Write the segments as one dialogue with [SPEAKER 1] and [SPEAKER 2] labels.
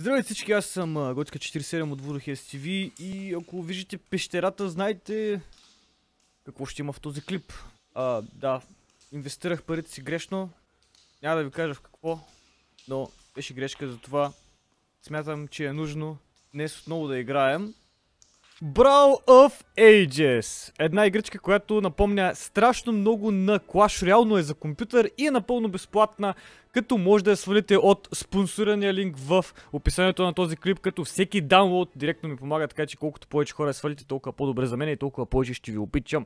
[SPEAKER 1] Здравейте всички, аз съм Готика 47 от Voodoo Heads TV и ако виждате пещерата, знаете какво ще има в този клип. Да, инвестирах парите си грешно, няма да ви кажа в какво, но беше грешка, затова смятам, че е нужно днес отново да играем Brawl of Ages. Една игричка, която напомня страшно много на Clash Royale, но е за компютър и е напълно безплатна, като може да я свалите от спонсорирания линк в описанието на този клип, като всеки даунлоад директно ми помага, така че колкото повече хора свалите, толкова по-добре за мен и толкова повече ще ви обичам.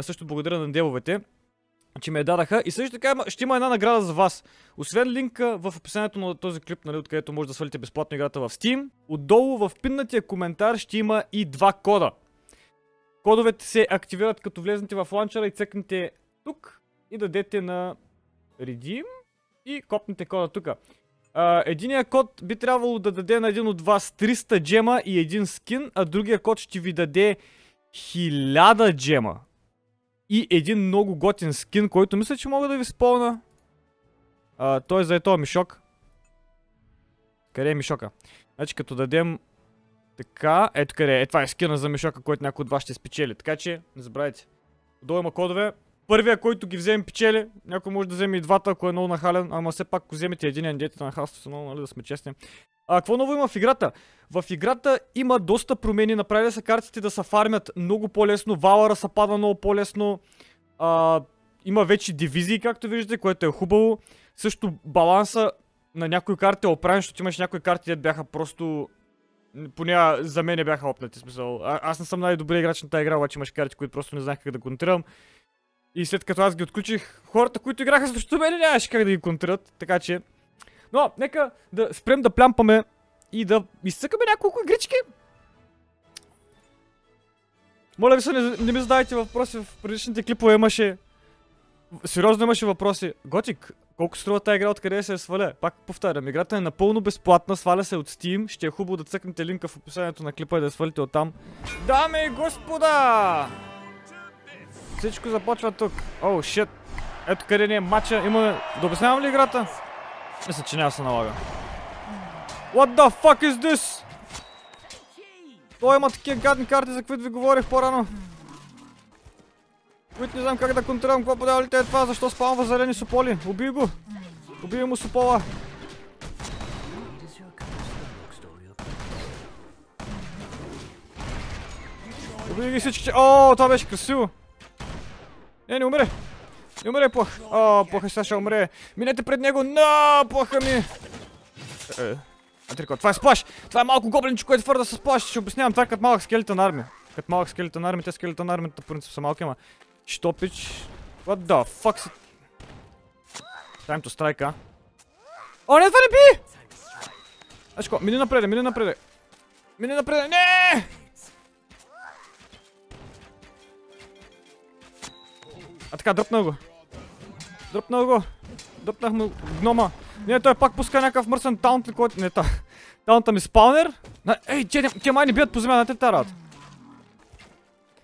[SPEAKER 1] Също благодаря на девовете, че ме я дадаха, и също така ще има една награда за вас. Освен линка в описанието на този клип, нали, откъдето може да свалите безплатно играта в Steam, отдолу в пиннатия коментар ще има и два кода. Кодовете се активират като влезнете в ланчера и цъкнете тук и дадете на Redeem и копнете кода тук. Единият код би трябвало да даде на един от вас 300 джема и един скин, а другия код ще ви даде 1000 джема. И един много готин скин, който мисля, че мога да ви спомня. Той е за този мишок. Къде е мишока? Значи като дадем така, ето къде е. Това е скина за мишока, който някой от вас ще спечели. Така че, не забравяйте. Долу има кодове. Първия, който ги вземе, печели. Някой може да вземе и двата, ако е много нахален. Ама все пак, ако вземете един дете на халството, много, нали, да сме честни. Какво ново има в играта? В играта има доста промени. Направили са картите да се фармят много по-лесно. Валъра се пада много по-лесно. Има вече дивизии, както виждате, което е хубаво. Също баланса на някои карти е оправен, защото имаш някои карти, дето бяха просто... Поне за мен бяха опнати, смисъл. Аз не съм най-добре играч на тази игра, обаче имаш карти, които просто не знаех как да контрирам. И след като аз ги отключих, хората, които играха срещу мен, нямаше как да ги контрират, така че... Но, нека да спрем да плямпаме и да изцъкаме няколко игрички. Моля ви се, не ми задавайте въпроси, в предишните клипове имаше... Сериозно имаше въпроси. Готик, колко струва тази игра, откъде се сваля? Пак повтарям, играта е напълно безплатна, сваля се от Steam. Ще е хубаво да цъкнете линка в описанието на клипа и да я свалите оттам. Дами и господа! Всичко започва тук. Оу, шит. Ето къде ни е матча. Имаме... Да обяснявам ли играта? Мисля, че няма да се налага. What the fuck is this? Той има такива гадни карти, за които ви говорих по-рано. Които не знам как да контрирам. Какво подава ли те е това? Защо спамва зелени сополи? Убий го! Убий му сопола! Убий ги всичките! О, това беше красиво! Не умре! Не умре, плах! О, плаха сега ще умре! Минете пред него! На, плаха ми! Това е сплаш! Това е малко гоблинче, което твърда с сплаш! Ще обяснявам, това е като малък скелетен армия. Като малък скелетен армия, те скелетен армията по принцип са малки, ама... Штопич... What the fuck си... Time to strike, а? О, не, това не би! Значи ко, мини напреде, мини напреде! Мини напреде, не! Така, дръпна го. Дръпна го. Дръпнах му гнома. Не, той пак пуска някакъв мърсен таунт ли, който... Не, таунта ми спаунер. Ей, те май не бият по земя, на те тарат.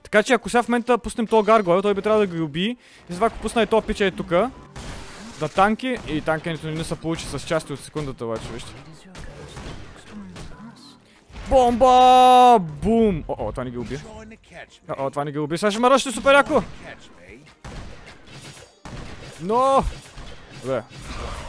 [SPEAKER 1] Така че ако сега в момента пуснем този гаргойл, той би трябвало да ги убие. И затова ако пусна и този пича е тука. Да танки. И танкането не се получи с части от секундата, обаче, вижте. Бомба! Бум! О, това не ги уби. О, това не ги уби. Сега ще ме ръщи супер яко. Но! Добре.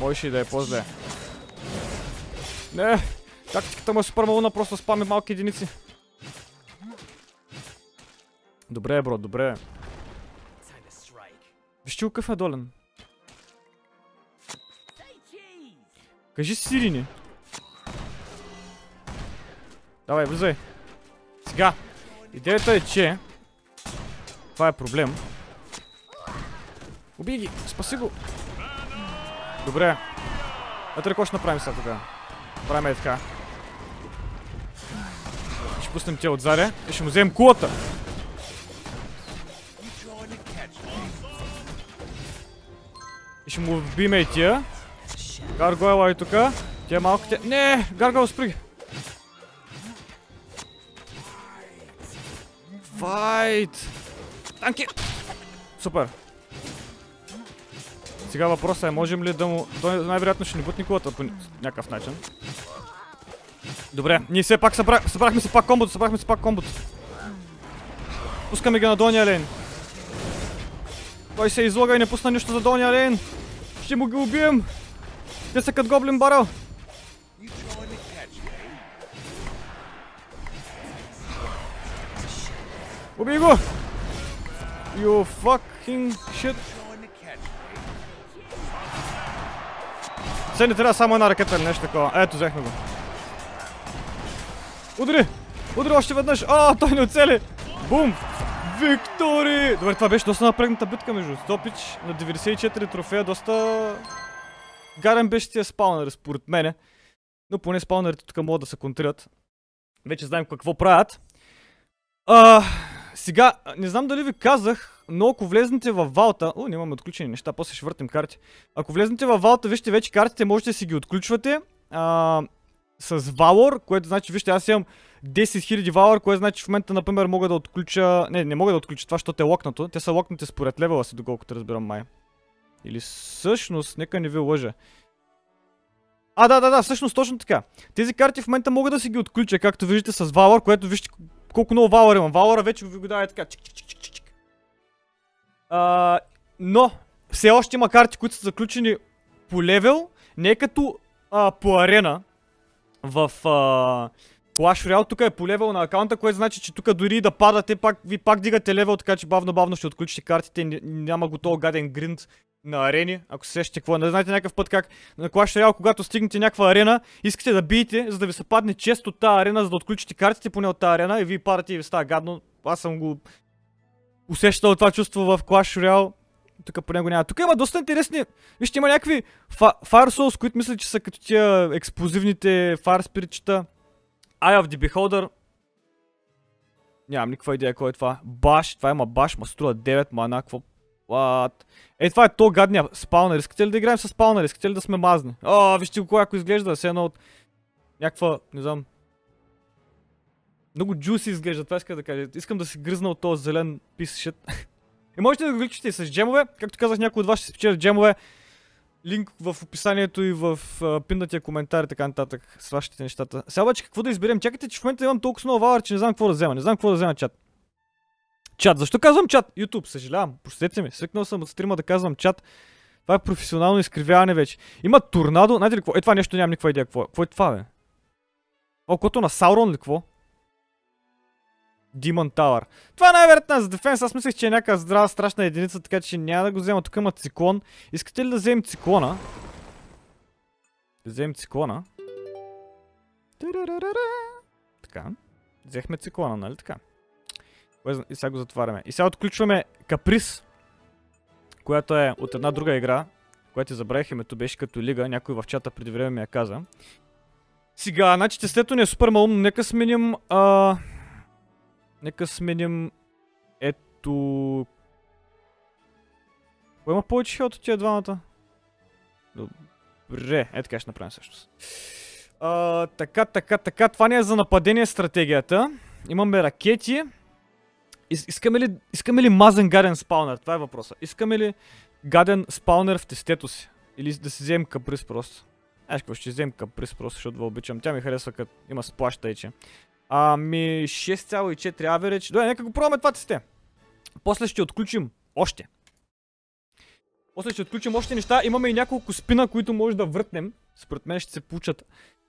[SPEAKER 1] Можеше и да е по-зле. Не! Тактиката му е супер малуна, просто спаме малки единици. Добре, бро, добре. Вижте го какъв е долен. Кажи Сирини. Давай, влизай. Сега. Идеята е, че... Това е проблем. Убий ги! Спаси го! Добре. Ето какво ще направим сега тогава? Правим така. Ще пуснем тя отзаре и ще му вземем кулата. И ще му вбиме и тия. Гаргойла и тука. Тия малките... Не! Гаргойл спри! Файт! Танки! Супер! Сега въпросът е, можем ли да му... Той най-вероятно ще ни бутни кулата по някакъв начин. Добре, ние все пак събрахме се пак комбото, Пускаме ги на долния лейн. Той се излага и не пусна нищо за долния лейн. Ще му ги убием. Те са като гоблин барел. Убий го! You fucking shit. Сега не трябва само една ракета или нещо такова. Ето, взехме го. Удари! Удари още веднъж! Той не оцели! Бум! Виктори! Добре, това беше доста напрегната битка между Стопич на 94 трофея. Доста гаден беше тия спаунъри според мене. Но поне спаунърите тук могат да се контрират. Вече знаем какво правят. Сега, не знам дали ви казах, но ако влезнете във Валта... нямаме отключени неща, после ще въртим карти. Ако влезнете във Валта, вижте вече картите, можете да си ги отключвате. С Valor, което значи, вижте, аз имам 10 000 Valor, което значи в момента, например, мога да отключа... Не мога да отключа това, защото е локнато. Те са локнати според левела си, доколкото разбирам май. Или всъщност, нека не ви лъжа. Да, всъщност точно така. Тези карти в момента мога да си ги отключа, както виждате с Valor, което вижте колко много Valor имам. Valor вече ви го дава така. Но все още има карти, които са заключени по левел, не като по арена. В Clash Royale тук е по левел на акаунта, което значи, че тук дори да падате, ви пак дигате левел, така че бавно ще отключите картите. Няма готов гаден гринд на арени. Ако се сещате какво, не знаете някакъв път как на Clash Royale, когато стигнете някаква арена, искате да биете, за да ви се падне често от тази арена, за да отключите картите поне от тази арена и вие падате и ви става гадно. Аз съм го усещал това чувство в Clash Royale. Тук по него няма. Тук има доста интересни... Вижте, има някакви Fire Souls, които мисля, че са като тия експлозивните Fire Spirit-чета. Eye of the Beholder. Нямам никаква идея кой е това. Баш, това има баш, ма струва 9 мана, какво... What? Това е то гадния спаунър. Искате ли да играем с спаунър? Искате ли да сме мазни? Вижте го ако изглежда, все едно от... Някаква, не знам... Много джуси изглежда, това иска да кажа. Искам да си гръзна от този зелен пис шит. И можете да го гличате и с джемове. Както казах, някой от вас ще спечелят джемове. Линк в описанието и в пиnnатия коментар и така нататък. С вашите нещата. Сега обаче какво да изберем? Чакайте, че в момента имам толкова много Valor, че не знам какво да взема. Не знам какво да взема чат. Чат. Защо казвам чат? YouTube. Съжалявам. Простете ми. Свикнал съм от стрима да казвам чат. Това е професионално изкривяване вече. Има торнадо. Знаете ли какво? Това нещо нямам никаква идея. Какво е това, бе? Колкото на Саурон ли какво? Demon Tower. Това най-вероятно за дефенс. Аз мислех, че е някаква здрава страшна единица, така че няма да го взема. Тук има циклон. Искате ли да вземем циклона? Да вземем циклона. Така. Взехме циклона, нали така? И сега го затваряме. И сега отключваме Каприс, която е от една друга игра, която забравих името, беше като лига. Някой в чата преди време ми я каза. Сега, значи тестето ни е супер малумно. Нека сменим... Нека сменим... Ето... Кой има повече хилт от тия двамата? Добре, така ще направим всъщност. Така, това не е за нападение стратегията. Имаме ракети. Искаме ли мазен гаден спаунер? Това е въпроса. Искаме ли гаден спаунер в тестето си? Или да си вземем Каприс просто? Ще вземем Каприс просто, защото обичам. Тя ми харесва като има сплаш тайче. 6,4 average. Добре, нека го пробваме това тесте. После ще отключим още. Неща. Имаме и няколко спина, които може да въртнем. Според мен ще се получат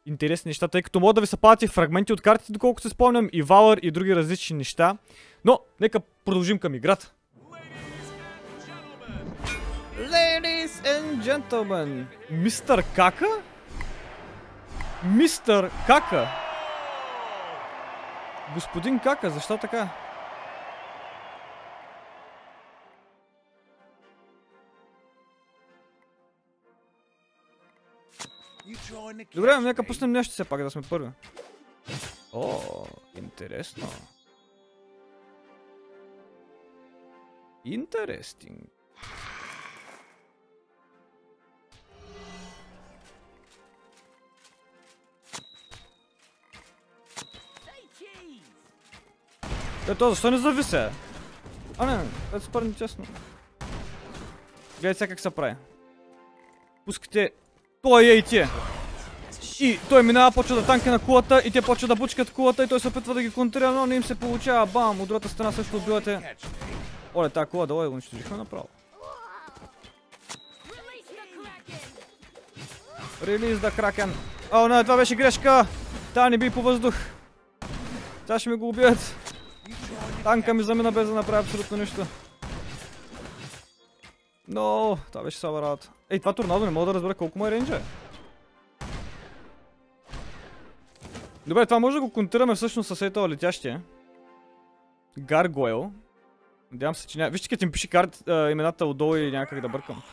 [SPEAKER 1] интересни неща, тъй като могат да ви се падат и фрагменти от картите, доколкото се спомням, и Valor и други различни неща. Но, нека продължим към играта. Ladies and gentlemen, Мистер Кака? Мистер Кака? Господин Кака, защо така? Добре, нека пуснем нещо все пак, да сме първи. Интересно. Интересинг. Ето, защо не завися? Не, е супер нечестно. Гледай сега как се прави. Пускате... Това е и тие. И той минава, почва да танка на кулата и те почва да бучкат кулата и той се опитва да ги контрира, но не им се получава. Бам! От другата страна също убивате. Оле, тази кула долу го унищожихме направо. Релиз да кракен. О, не, това беше грешка! Та не би по въздух. Та ще ми го убият. Танка ми замина без да направи абсолютно нищо. Но, това беше слаба работа. Ей, това торнадо не мога да разбера колко му е рейнджа. Добре, това може да го контрираме всъщност с ето летящия. Гаргойл. Надявам се, че няма... Вижте, като им пише имената отдолу и някак да бъркам.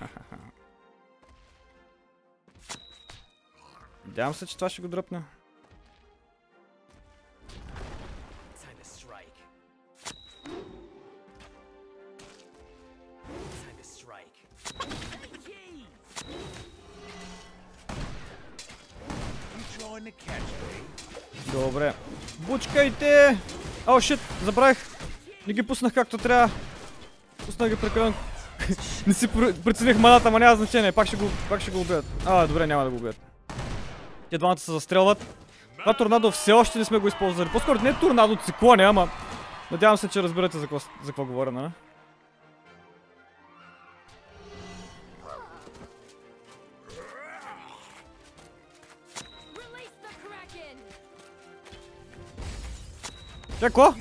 [SPEAKER 1] Надявам се, че това ще го дръпне. Добре. Бучкайте! О, шит, забравих. Не ги пуснах както трябва. Пуснах ги прекалено. Не си прецених маната, ама няма значение. Пак ще го убият. Добре, няма да го убият. Те двамата се застрелват. Това торнадо все още не сме го използвали. По-скоро не е торнадо, циклони, ама... Надявам се, че разбирате за какво говоря, нали? Какво?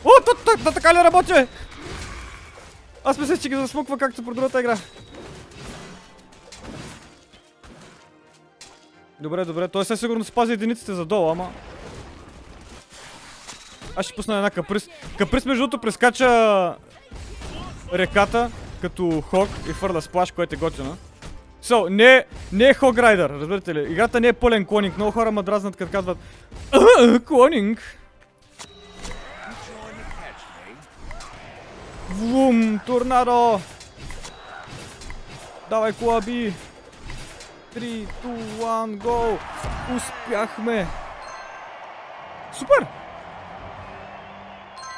[SPEAKER 1] О, то така ли работи, бе? Аз мисля, че ги засмуква както по другата игра. Добре, той със сигурно спази единиците за долу, ама... Аз ще пусна една каприз. Каприз между другото прескача реката като хог и фърля сплаш, което е готино. Не е хог райдър, разбирате ли? Играта не е пълен клонинг. Много хора ме дразнат като казват клонинг. Вум, торнадо! Давай, колаби! 3, 2, 1, go! Успяхме! Супер!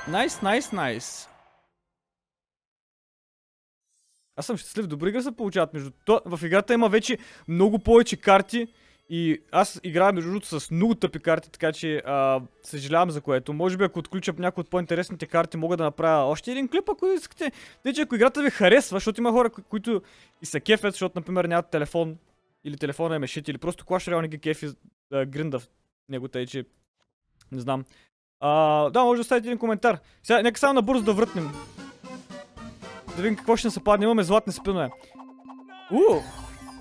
[SPEAKER 1] Найс. Аз съм щастлив, добри игри се получават между... В играта има вече много повече карти и аз играя между другото с много тъпи карти, така че съжалявам за което. Може би ако отключа някои от по-интересните карти, мога да направя още един клип, ако искате. Тъй, че ако играта ви харесва, защото има хора, които и са кефят, защото например нямат телефон или телефона е мешит, или просто Clash Royale не ги кефи гринда в него, тъй че не знам. Да, може да оставите един коментар. Сега, нека само набързо да врътнем. Да видим какво ще се падне. Имаме златни спинове.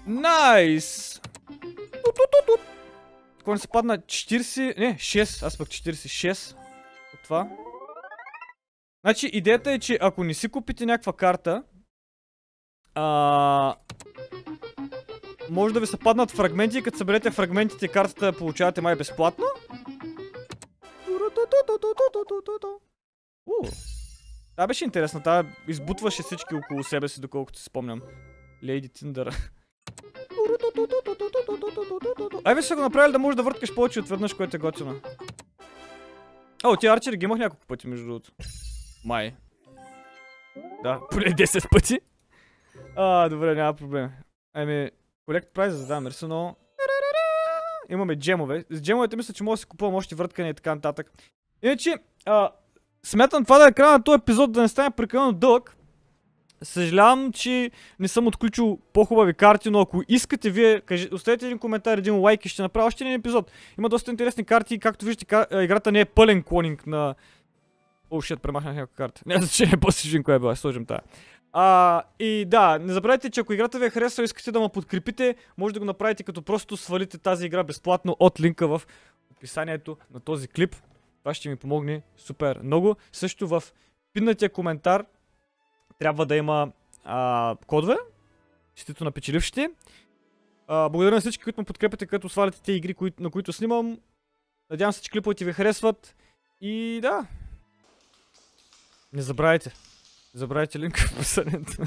[SPEAKER 1] Найс! Какво не се падна? 40... Не, 6. Аз пък 46. От това. Значи, идеята е, че ако не си купите някаква карта, може да ви се паднат фрагменти и като съберете фрагментите, картата получавате май безплатно. Това беше интересно, това избутваше всички около себе си, доколкото си спомням. Лейди Тиндър. Вече са го направили да можеш да върткаш повече отведнъж, което е готино. Тия арчери ги имах няколко пъти, между другото. Май. Да, поне 10 пъти. Добре, няма проблем. Collect Prizes, да, мерси, но... Имаме джемове. С джемовете мисля, че може да си купувам още върткане и така нататък. Иначе, смятам това да е края на този епизод, да не стане прекалено дълъг. Съжалявам, че не съм отключил по-хубави карти, но ако искате вие, оставете един коментар, един лайк и ще направя още един епизод. Има доста интересни карти, както виждате, играта не е пълен клонинг на... премахнах някаква карта. Не значение, после ще видим коя е била, сложим тая. И да, не забравяйте, че ако играта ви е харесала и искате да ме подкрепите, може да го направите като просто свалите тази игра безплатно от линка в описанието на този клип. Това ще ми помогне супер много. Също в пиннатия коментар трябва да има кодове. Честито на печелившите. Благодаря на всички, които ме подкрепяте, като сваляте тези игри, на които снимам. Надявам се, че клиповете ви харесват. И да. Не забравяйте. Забравяйте линка в описанието.